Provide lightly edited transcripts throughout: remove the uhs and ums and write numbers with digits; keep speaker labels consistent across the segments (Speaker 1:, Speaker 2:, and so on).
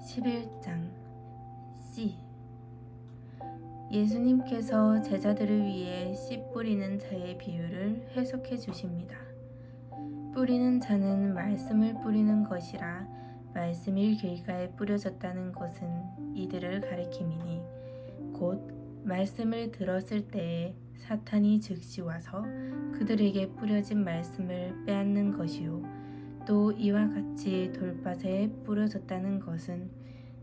Speaker 1: 11장 씨. 예수님께서 제자들을 위해 씨 뿌리는 자의 비유를 해석해 주십니다. 뿌리는 자는 말씀을 뿌리는 것이라 말씀이 길가에 뿌려졌다는 것은 이들을 가리킴이니 곧 말씀을 들었을 때에 사탄이 즉시 와서 그들에게 뿌려진 말씀을 빼앗는 것이요 또 이와 같이 돌밭에 뿌려졌다는 것은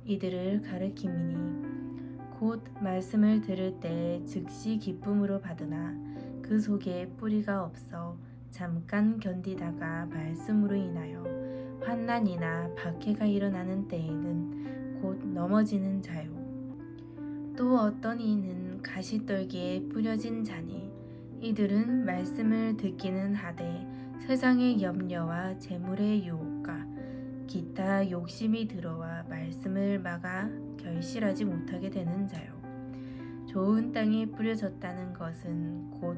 Speaker 1: 이들을 가리킴이니 곧 말씀을 들을 때에 즉시 기쁨으로 받으나 그 속에 뿌리가 없어 잠깐 견디다가 말씀으로 인하여 환난이나 박해가 일어나는 때에는 곧 넘어지는 자요. 또 어떤 이는 가시떨기에 뿌려진 자니 이들은 말씀을 듣기는 하되 세상의 염려와 재물의 유혹과 기타 욕심이 들어와 말씀을 막아 결실하지 못하게 되는 자요. 좋은 땅에 뿌려졌다는 것은 곧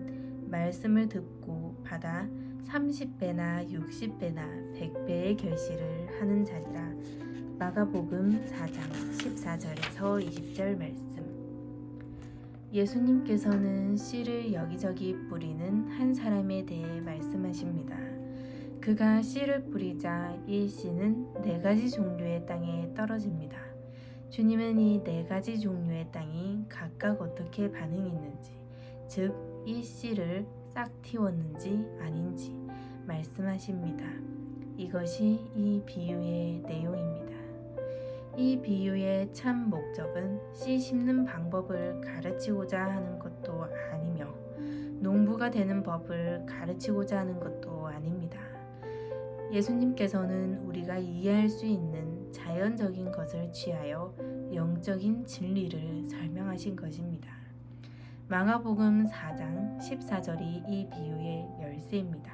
Speaker 1: 말씀을 듣고 받아 30배나 60배나 100배의 결실을 하는 자리라. 마가복음 4장 14절에서 20절 말씀. 예수님께서는 씨를 여기저기 뿌리는 한 사람에 대해 말씀하십니다. 그가 씨를 뿌리자 이 씨는 4가지 종류의 땅에 떨어집니다. 주님은 이 4가지 종류의 땅이 각각 어떻게 반응했는지, 즉 이 씨를 싹 틔웠는지 아닌지 말씀하십니다. 이것이 이 비유의 내용입니다. 이 비유의 참 목적은 씨 심는 방법을 가르치고자 하는 것도 아니며 농부가 되는 법을 가르치고자 하는 것도 아닙니다. 예수님께서는 우리가 이해할 수 있는 자연적인 것을 취하여 영적인 진리를 설명하신 것입니다. 마가복음 4장 14절이 이 비유의 열쇠입니다.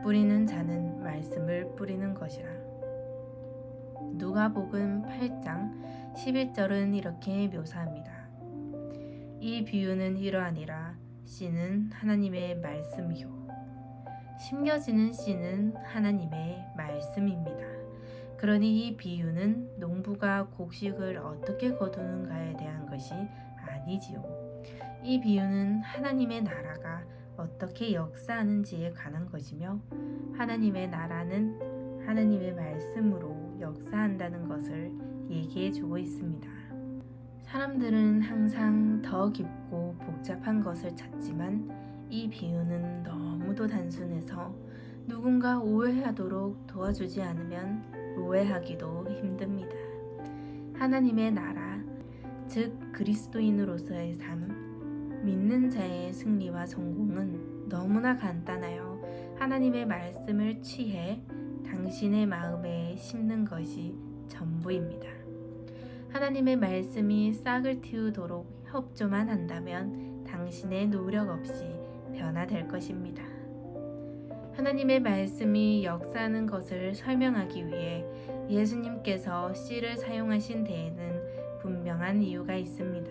Speaker 1: 뿌리는 자는 말씀을 뿌리는 것이라. 누가복음 8장 11절은 이렇게 묘사합니다. 이 비유는 이러하니라. 씨는 하나님의 말씀이요 심겨지는 씨는 하나님의 말씀입니다. 그러니 이 비유는 농부가 곡식을 어떻게 거두는가에 대한 것이 아니지요. 이 비유는 하나님의 나라가 어떻게 역사하는지에 관한 것이며 하나님의 나라는 하나님의 말씀으로 역사한다는 것을 얘기해 주고 있습니다. 사람들은 항상 더 깊고 복잡한 것을 찾지만 이 비유는 너무도 단순해서 누군가 오해하도록 도와주지 않으면 오해하기도 힘듭니다. 하나님의 나라, 즉 그리스도인으로서의 삶, 믿는 자의 승리와 성공은 너무나 간단하여 하나님의 말씀을 취해 당신의 마음에 심는 것이 전부입니다. 하나님의 말씀이 싹을 틔우도록 협조만 한다면 당신의 노력 없이 변화될 것입니다. 하나님의 말씀이 역사하는 것을 설명하기 위해 예수님께서 씨를 사용하신 데에는 분명한 이유가 있습니다.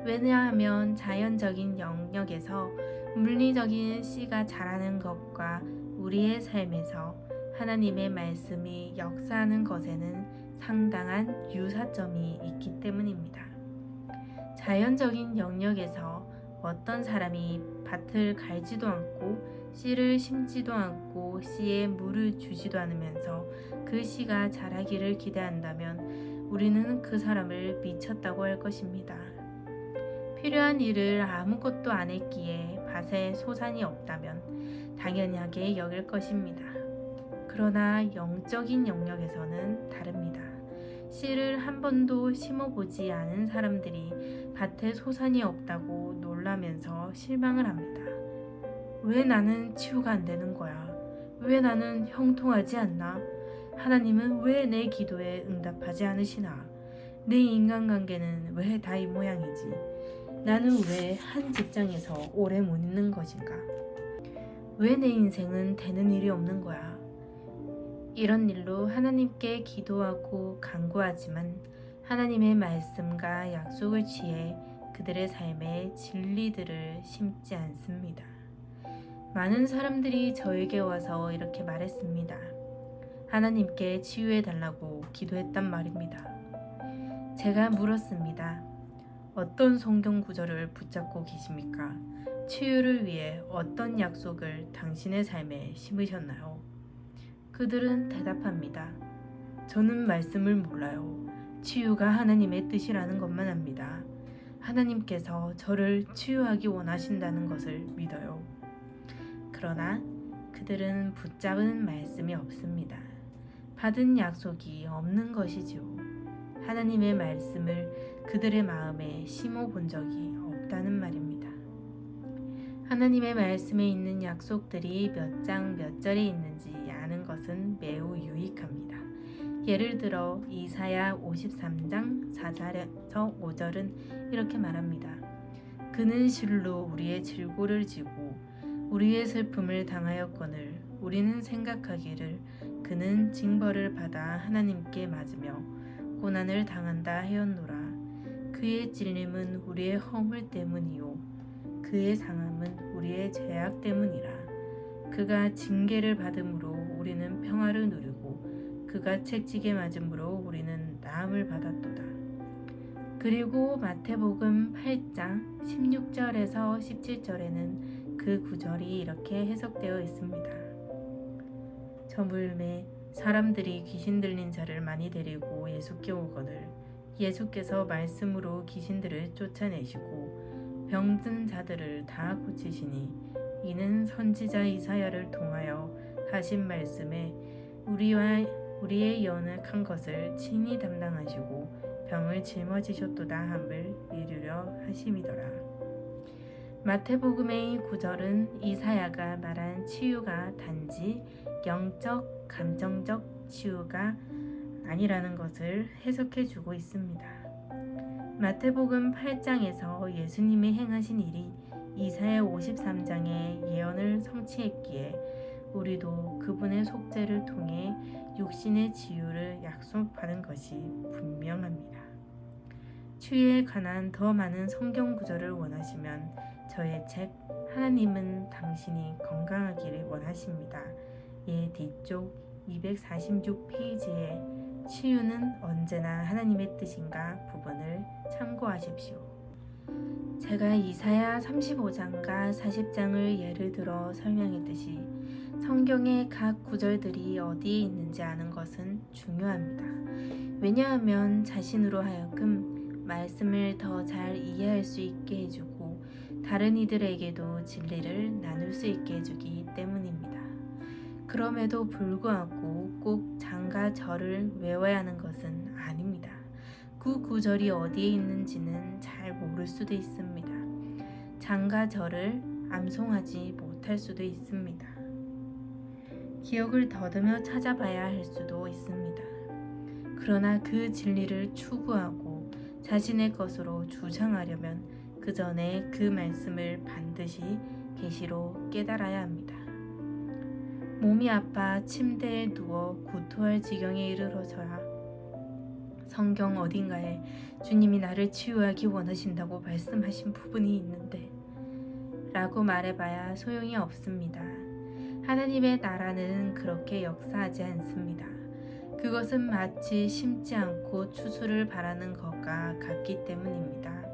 Speaker 1: 왜냐하면 자연적인 영역에서 물리적인 씨가 자라는 것과 우리의 삶에서 하나님의 말씀이 역사하는 것에는 상당한 유사점이 있기 때문입니다. 자연적인 영역에서 어떤 사람이 밭을 갈지도 않고 씨를 심지도 않고 씨에 물을 주지도 않으면서 그 씨가 자라기를 기대한다면 우리는 그 사람을 미쳤다고 할 것입니다. 필요한 일을 아무것도 안 했기에 밭에 소산이 없다면 당연하게 여길 것입니다. 그러나 영적인 영역에서는 다릅니다. 씨를 한 번도 심어보지 않은 사람들이 밭에 소산이 없다고 놀라면서 실망을 합니다. 왜 나는 치유가 안 되는 거야? 왜 나는 형통하지 않나? 하나님은 왜 내 기도에 응답하지 않으시나? 내 인간관계는 왜 다 이 모양이지? 나는 왜 한 직장에서 오래 못 있는 것인가? 왜 내 인생은 되는 일이 없는 거야? 이런 일로 하나님께 기도하고 간구하지만 하나님의 말씀과 약속을 취해 그들의 삶에 진리들을 심지 않습니다. 많은 사람들이 저에게 와서 이렇게 말했습니다. 하나님께 치유해 달라고 기도했단 말입니다. 제가 물었습니다. 어떤 성경 구절을 붙잡고 계십니까? 치유를 위해 어떤 약속을 당신의 삶에 심으셨나요? 그들은 대답합니다. 저는 말씀을 몰라요. 치유가 하나님의 뜻이라는 것만 압니다. 하나님께서 저를 치유하기 원하신다는 것을 믿어요. 그러나 그들은 붙잡은 말씀이 없습니다. 받은 약속이 없는 것이지요. 하나님의 말씀을 그들의 마음에 심어 본 적이 없다는 말입니다. 하나님의 말씀에 있는 약속들이 몇 장 몇 절에 있는지 아는 것은 매우 유익합니다. 예를 들어 이사야 53장 4절에서 5절은 이렇게 말합니다. 그는 실로 우리의 질고를 지고 우리의 슬픔을 당하였거늘 우리는 생각하기를 그는 징벌을 받아 하나님께 맞으며 고난을 당한다 하였노라. 그의 찔림은 우리의 허물 때문이요 그의 상함은 우리의 죄악 때문이라. 그가 징계를 받음으로 우리는 평화를 누리고 그가 채찍에 맞음으로 우리는 나음을 받았도다. 그리고 마태복음 8장 16절에서 17절에는 그 구절이 이렇게 해석되어 있습니다. 저물매 사람들이 귀신 들린 자를 많이 데리고 예수께 오거늘 예수께서 말씀으로 귀신들을 쫓아내시고 병든 자들을 다 고치시니 이는 선지자 이사야를 통하여 하신 말씀에 우리의 연약한 것을 친히 담당하시고 병을 짊어지셨도다 함을 이루려 하심이더라. 마태복음의 구절은 이사야가 말한 치유가 단지 영적, 감정적 치유가 아니라는 것을 해석해 주고 있습니다. 마태복음 8장에서 예수님이 행하신 일이 이사야 53장의 예언을 성취했기에 우리도 그분의 속죄를 통해 육신의 치유를 약속받은 것이 분명합니다. 치유에 관한 더 많은 성경 구절을 원하시면 저의 책 하나님은 당신이 건강하기를 원하십니다. 의 뒤쪽 246페이지에 치유는 언제나 하나님의 뜻인가 부분을 참고하십시오. 제가 이사야 35장과 40장을 예를 들어 설명했듯이 성경의 각 구절들이 어디에 있는지 아는 것은 중요합니다. 왜냐하면 자신으로 하여금 말씀을 더 잘 이해할 수 있게 해주고 다른 이들에게도 진리를 나눌 수 있게 해주기 때문입니다. 그럼에도 불구하고 꼭 장과 절을 외워야 하는 것은 아닙니다. 그 구절이 어디에 있는지는 잘 모를 수도 있습니다. 장과 절을 암송하지 못할 수도 있습니다. 기억을 더듬어 찾아봐야 할 수도 있습니다. 그러나 그 진리를 추구하고 자신의 것으로 주장하려면 그 전에 그 말씀을 반드시 계시로 깨달아야 합니다. 몸이 아파 침대에 누워 구토할 지경에 이르러서야 성경 어딘가에 주님이 나를 치유하기 원하신다고 말씀하신 부분이 있는데 라고 말해봐야 소용이 없습니다. 하나님의 나라는 그렇게 역사하지 않습니다. 그것은 마치 심지 않고 추수를 바라는 것과 같기 때문입니다.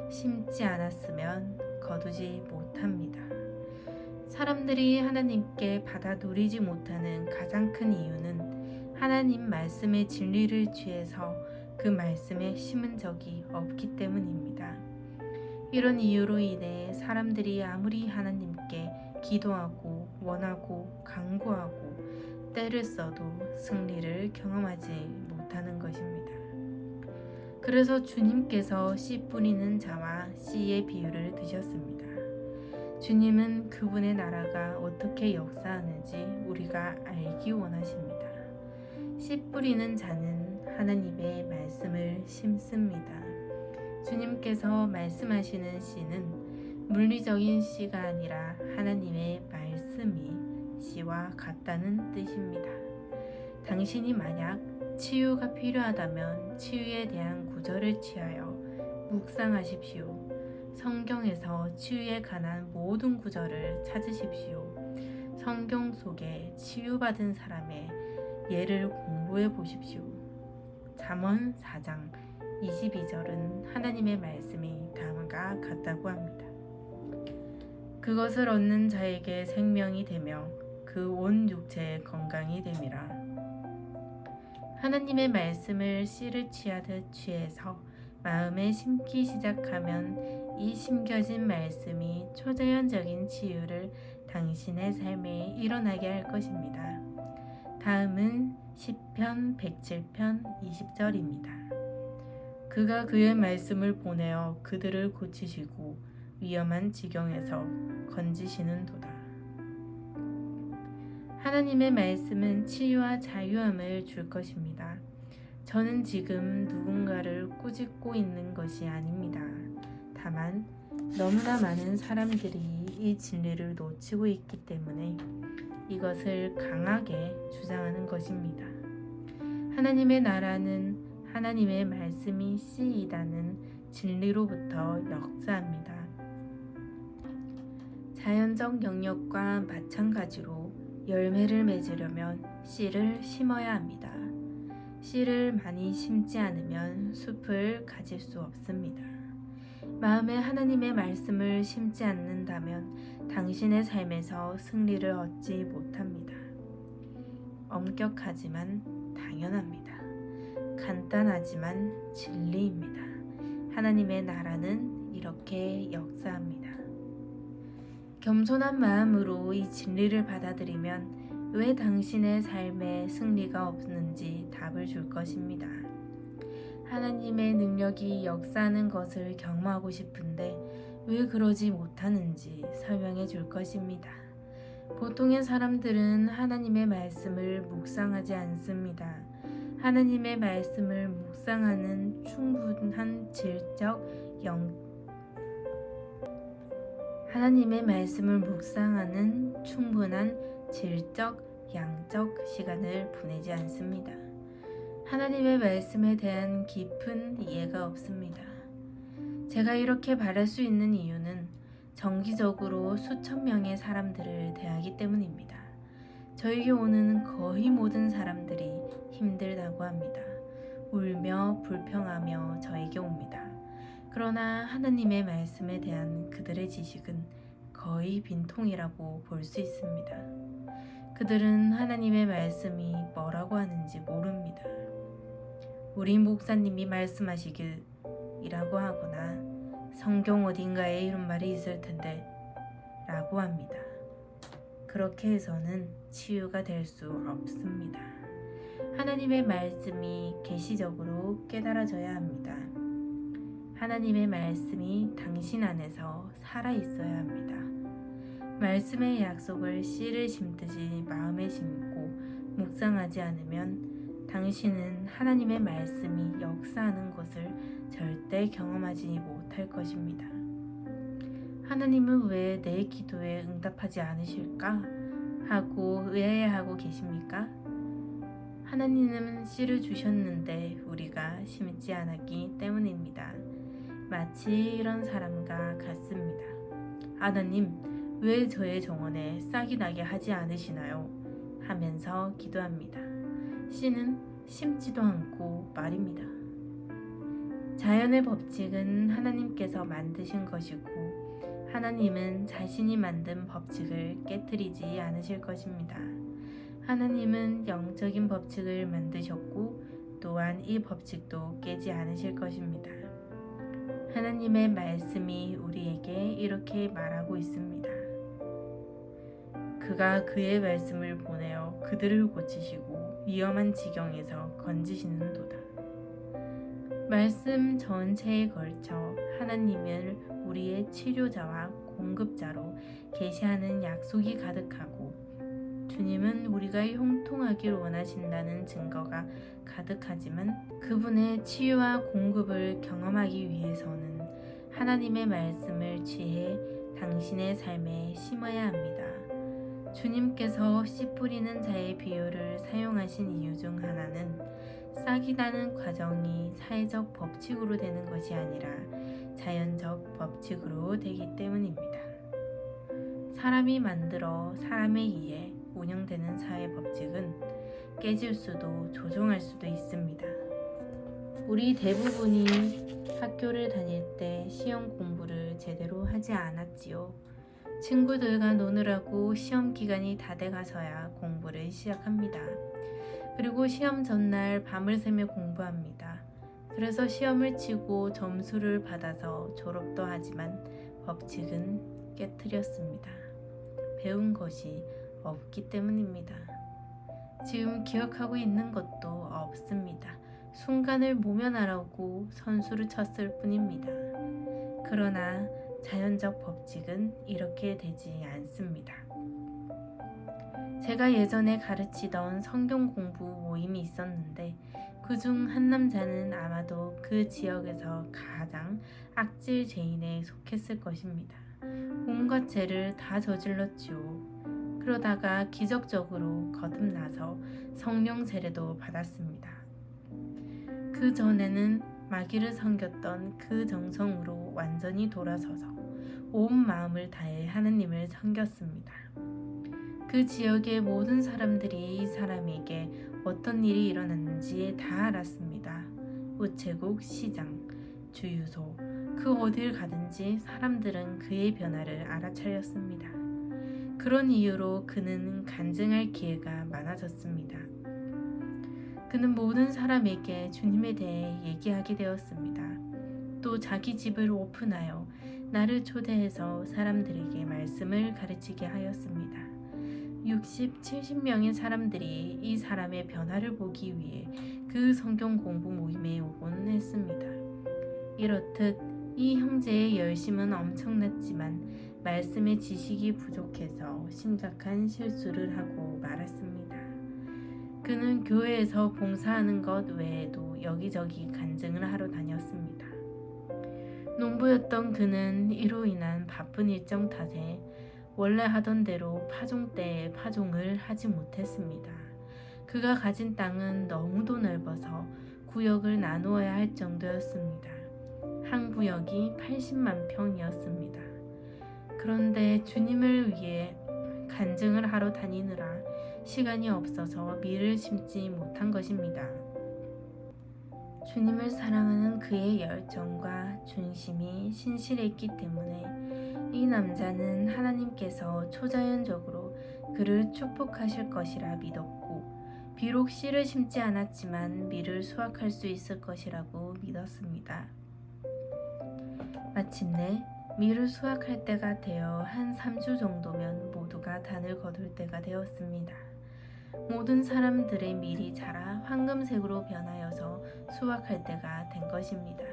Speaker 1: 심지 않았으면 거두지 못합니다. 사람들이 하나님께 받아 누리지 못하는 가장 큰 이유는 하나님 말씀의 진리를 취해서 그 말씀에 심은 적이 없기 때문입니다. 이런 이유로 인해 사람들이 아무리 하나님께 기도하고 원하고 간구하고 때를 써도 승리를 경험하지 못하는 것입니다. 그래서 주님께서 씨 뿌리는 자와 씨의 비유를 드셨습니다. 주님은 그분의 나라가 어떻게 역사하는지 우리가 알기 원하십니다. 씨 뿌리는 자는 하나님의 말씀을 심습니다. 주님께서 말씀하시는 씨는 물리적인 씨가 아니라 하나님의 말씀이 씨와 같다는 뜻입니다. 당신이 만약 치유가 필요하다면 치유에 대한 구절을 취하여 묵상하십시오. 성경에서 치유에 관한 모든 구절을 찾으십시오. 성경 속에 치유받은 사람의 예를 공부해 보십시오. 잠언 4장 22절은 하나님의 말씀이 다음과 같다고 합니다. 그것을 얻는 자에게 생명이 되며 그 온 육체의 건강이 됨이라. 하나님의 말씀을 씨를 취하듯 취해서 마음에 심기 시작하면 이 심겨진 말씀이 초자연적인 치유를 당신의 삶에 일어나게 할 것입니다. 다음은 시편 107편 20절입니다. 그가 그의 말씀을 보내어 그들을 고치시고 위험한 지경에서 건지시는도다. 하나님의 말씀은 치유와 자유함을 줄 것입니다. 저는 지금 누군가를 꾸짖고 있는 것이 아닙니다. 다만 너무나 많은 사람들이 이 진리를 놓치고 있기 때문에 이것을 강하게 주장하는 것입니다. 하나님의 나라는 하나님의 말씀이 씨이다는 진리로부터 역사합니다. 자연적 영역과 마찬가지로 열매를 맺으려면 씨를 심어야 합니다. 씨를 많이 심지 않으면 숲을 가질 수 없습니다. 마음에 하나님의 말씀을 심지 않는다면 당신의 삶에서 승리를 얻지 못합니다. 엄격하지만 당연합니다. 간단하지만 진리입니다. 하나님의 나라는 이렇게 역사합니다. 겸손한 마음으로 이 진리를 받아들이면 왜 당신의 삶에 승리가 없는지 답을 줄 것입니다. 하나님의 능력이 역사하는 것을 경험하고 싶은데 왜 그러지 못하는지 설명해 줄 것입니다. 보통의 사람들은 하나님의 말씀을 묵상하지 않습니다. 하나님의 말씀을 묵상하는 충분한 질적, 양적 시간을 보내지 않습니다. 하나님의 말씀에 대한 깊은 이해가 없습니다. 제가 이렇게 말할 수 있는 이유는 정기적으로 수천 명의 사람들을 대하기 때문입니다. 저에게 오는 거의 모든 사람들이 힘들다고 합니다. 울며 불평하며 저에게 옵니다. 그러나 하나님의 말씀에 대한 그들의 지식은 거의 빈통이라고 볼 수 있습니다. 그들은 하나님의 말씀이 뭐라고 하는지 모릅니다. 우리 목사님이 말씀하시길 이라고 하거나 성경 어딘가에 이런 말이 있을 텐데 라고 합니다. 그렇게 해서는 치유가 될 수 없습니다. 하나님의 말씀이 계시적으로 깨달아져야 합니다. 하나님의 말씀이 당신 안에서 살아있어야 합니다. 말씀의 약속을 씨를 심듯이 마음에 심고 묵상하지 않으면 당신은 하나님의 말씀이 역사하는 것을 절대 경험하지 못할 것입니다. 하나님은 왜 내 기도에 응답하지 않으실까? 하고 의아해하고 계십니까? 하나님은 씨를 주셨는데 우리가 심지 않았기 때문입니다. 마치 이런 사람과 같습니다. 하나님, 왜 저의 정원에 싹이 나게 하지 않으시나요? 하면서 기도합니다. 씨는 심지도 않고 말입니다. 자연의 법칙은 하나님께서 만드신 것이고 하나님은 자신이 만든 법칙을 깨트리지 않으실 것입니다. 하나님은 영적인 법칙을 만드셨고 또한 이 법칙도 깨지 않으실 것입니다. 하나님의 말씀이 우리에게 이렇게 말하고 있습니다. 그가 그의 말씀을 보내어 그들을 고치시고 위험한 지경에서 건지시는도다. 말씀 전체에 걸쳐 하나님을 우리의 치료자와 공급자로 계시하는 약속이 가득하고 주님은 우리가 형통하길 원하신다는 증거가 가득하지만 그분의 치유와 공급을 경험하기 위해서는 하나님의 말씀을 취해 당신의 삶에 심어야 합니다. 주님께서 씨 뿌리는 자의 비유를 사용하신 이유 중 하나는 싹이 나는 과정이 사회적 법칙으로 되는 것이 아니라 자연적 법칙으로 되기 때문입니다. 사람이 만들어 사람에 의해 운영되는 사회 법칙은 깨질 수도 조종할 수도 있습니다. 우리 대부분이 학교를 다닐 때 시험 공부를 제대로 하지 않았지요. 친구들과 노느라고 시험 기간이 다 돼가서야 공부를 시작합니다. 그리고 시험 전날 밤을 새며 공부합니다. 그래서 시험을 치고 점수를 받아서 졸업도 하지만 법칙은 깨트렸습니다. 배운 것이 없기 때문입니다. 지금 기억하고 있는 것도 없습니다. 순간을 모면하라고 선수를 쳤을 뿐입니다. 그러나 자연적 법칙은 이렇게 되지 않습니다. 제가 예전에 가르치던 성경 공부 모임이 있었는데 그중 한 남자는 아마도 그 지역에서 가장 악질 죄인에 속했을 것입니다. 온갖 죄를 다 저질렀지요. 그러다가 기적적으로 거듭나서 성령 세례도 받았습니다. 그 전에는 마귀를 섬겼던 그 정성으로 완전히 돌아서서 온 마음을 다해 하느님을 섬겼습니다. 그 지역의 모든 사람들이 이 사람에게 어떤 일이 일어났는지 다 알았습니다. 우체국, 시장, 주유소, 그 어딜 가든지 사람들은 그의 변화를 알아차렸습니다. 그런 이유로 그는 간증할 기회가 많아졌습니다. 그는 모든 사람에게 주님에 대해 얘기하게 되었습니다. 또 자기 집을 오픈하여 나를 초대해서 사람들에게 말씀을 가르치게 하였습니다. 60, 70명의 사람들이 이 사람의 변화를 보기 위해 그 성경 공부 모임에 오곤 했습니다. 이렇듯 이 형제의 열심은 엄청났지만 말씀의 지식이 부족해서 심각한 실수를 하고 말았습니다. 그는 교회에서 봉사하는 것 외에도 여기저기 간증을 하러 다녔습니다. 농부였던 그는 이로 인한 바쁜 일정 탓에 원래 하던 대로 파종 때에 파종을 하지 못했습니다. 그가 가진 땅은 너무도 넓어서 구역을 나누어야 할 정도였습니다. 한 구역이 80만 평이었습니다. 그런데 주님을 위해 간증을 하러 다니느라 시간이 없어서 밀을 심지 못한 것입니다. 주님을 사랑하는 그의 열정과 중심이 신실했기 때문에 이 남자는 하나님께서 초자연적으로 그를 축복하실 것이라 믿었고 비록 씨를 심지 않았지만 밀을 수확할 수 있을 것이라고 믿었습니다. 마침내 밀을 수확할 때가 되어 한 3주 정도면 모두가 단을 거둘 때가 되었습니다. 모든 사람들의 밀이 자라 황금색으로 변하여서 수확할 때가 된 것입니다.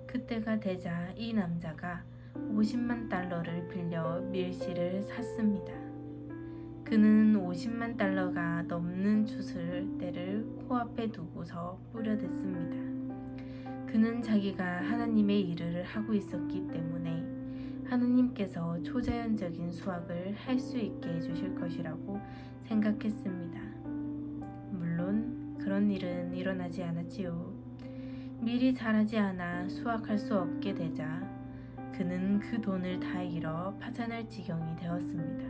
Speaker 1: 그때가 되자 이 남자가 50만 달러를 빌려 밀씨를 샀습니다. 그는 50만 달러가 넘는 추수때를 코앞에 두고서 뿌려댔습니다. 그는 자기가 하나님의 일을 하고 있었기 때문에 하나님께서 초자연적인 수확을 할 수 있게 해주실 것이라고 생각했습니다. 물론 그런 일은 일어나지 않았지요. 밀이 자라지 않아 수확할 수 없게 되자 그는 그 돈을 다 잃어 파산할 지경이 되었습니다.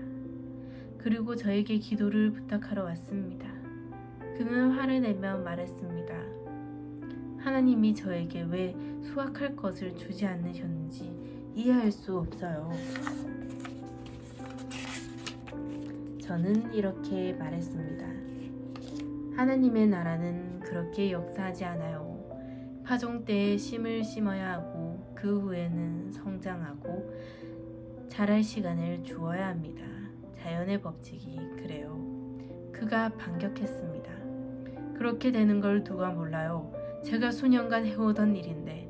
Speaker 1: 그리고 저에게 기도를 부탁하러 왔습니다. 그는 화를 내며 말했습니다. 하나님이 저에게 왜 수확할 것을 주지 않으셨는지 이해할 수 없어요. 저는 이렇게 말했습니다. 하나님의 나라는 그렇게 역사하지 않아요. 파종 때에 심을 심어야 하고 그 후에는 성장하고 자랄 시간을 주어야 합니다. 자연의 법칙이 그래요. 그가 반격했습니다. 그렇게 되는 걸 누가 몰라요. 제가 수년간 해오던 일인데.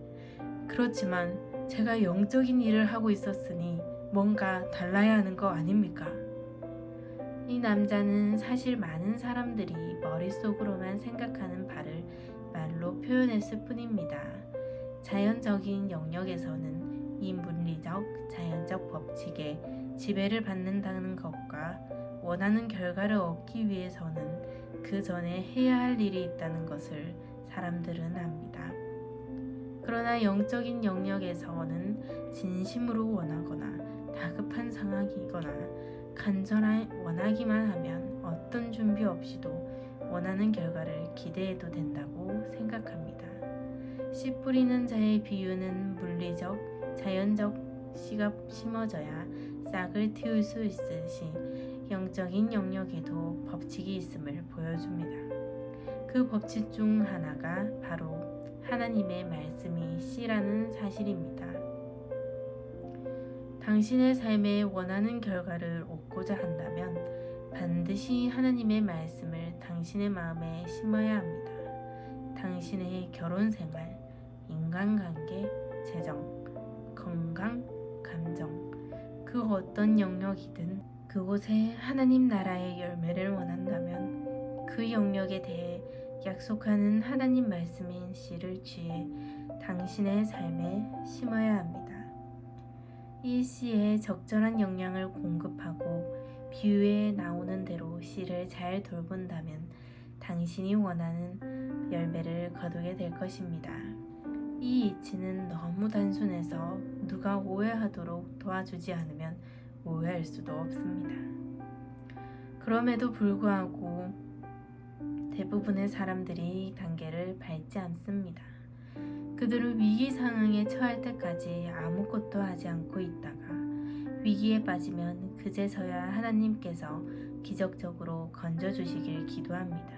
Speaker 1: 그렇지만 제가 영적인 일을 하고 있었으니 뭔가 달라야 하는 거 아닙니까? 이 남자는 사실 많은 사람들이 머릿속으로만 생각하는 바를 말로 표현했을 뿐입니다. 자연적인 영역에서는 이 물리적, 자연적 법칙에 지배를 받는다는 것과 원하는 결과를 얻기 위해서는 그 전에 해야 할 일이 있다는 것을 사람들은 압니다. 그러나 영적인 영역에서는 진심으로 원하거나 다급한 상황이거나 간절한 원하기만 하면 어떤 준비 없이도 원하는 결과를 기대해도 된다고 생각합니다. 씨 뿌리는 자의 비유는 물리적, 자연적 씨가 심어져야 싹을 틔울 수 있으시 영적인 영역에도 법칙이 있음을 보여줍니다. 그 법칙 중 하나가 바로 하나님의 말씀이 씨라는 사실입니다. 당신의 삶에 원하는 결과를 얻고자 한다면 반드시 하나님의 말씀을 당신의 마음에 심어야 합니다. 당신의 결혼 생활, 인간관계, 재정, 건강, 감정, 그 어떤 영역이든 그곳에 하나님 나라의 열매를 원한다면 그 영역에 대해 약속하는 하나님 말씀인 씨를 취해 당신의 삶에 심어야 합니다. 이 씨에 적절한 영양을 공급하고 비유에 나오는 대로 씨를 잘 돌본다면 당신이 원하는 열매를 거두게 될 것입니다. 이 이치는 너무 단순해서 누가 오해하도록 도와주지 않으면 오해할 수도 없습니다. 그럼에도 불구하고 대부분의 사람들이 이 단계를 밟지 않습니다. 그들은 위기 상황에 처할 때까지 아무것도 하지 않고 있다가 위기에 빠지면 그제서야 하나님께서 기적적으로 건져주시길 기도합니다.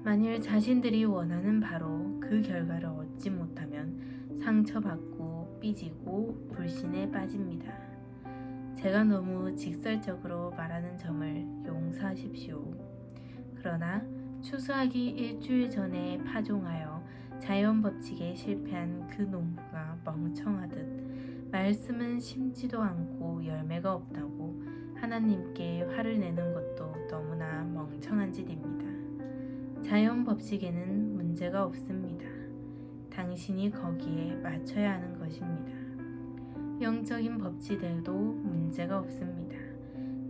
Speaker 1: 만일 자신들이 원하는 바로 그 결과를 얻지 못하면 상처받고 삐지고 불신에 빠집니다. 제가 너무 직설적으로 말하는 점을 용서하십시오. 그러나 추수하기 일주일 전에 파종하여 자연 법칙에 실패한 그 농부가 멍청하듯 말씀은 심지도 않고 열매가 없다고 하나님께 화를 내는 것도 너무나 멍청한 짓입니다. 자연 법칙에는 문제가 없습니다. 당신이 거기에 맞춰야 하는 것입니다. 영적인 법칙에도 문제가 없습니다.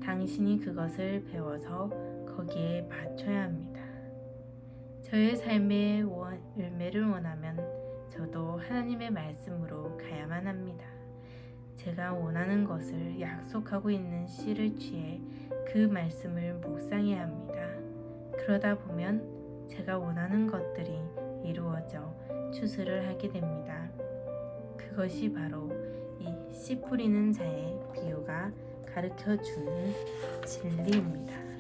Speaker 1: 당신이 그것을 배워서 거기에 맞춰야 합니다. 저의 삶의 열매를 원하면 저도 하나님의 말씀으로 가야만 합니다. 제가 원하는 것을 약속하고 있는 씨를 취해 그 말씀을 묵상해야 합니다. 그러다 보면 제가 원하는 것들이 이루어져 추수를 하게 됩니다. 그것이 바로 이 씨 뿌리는 자의 비유가 가르쳐 주는 진리입니다.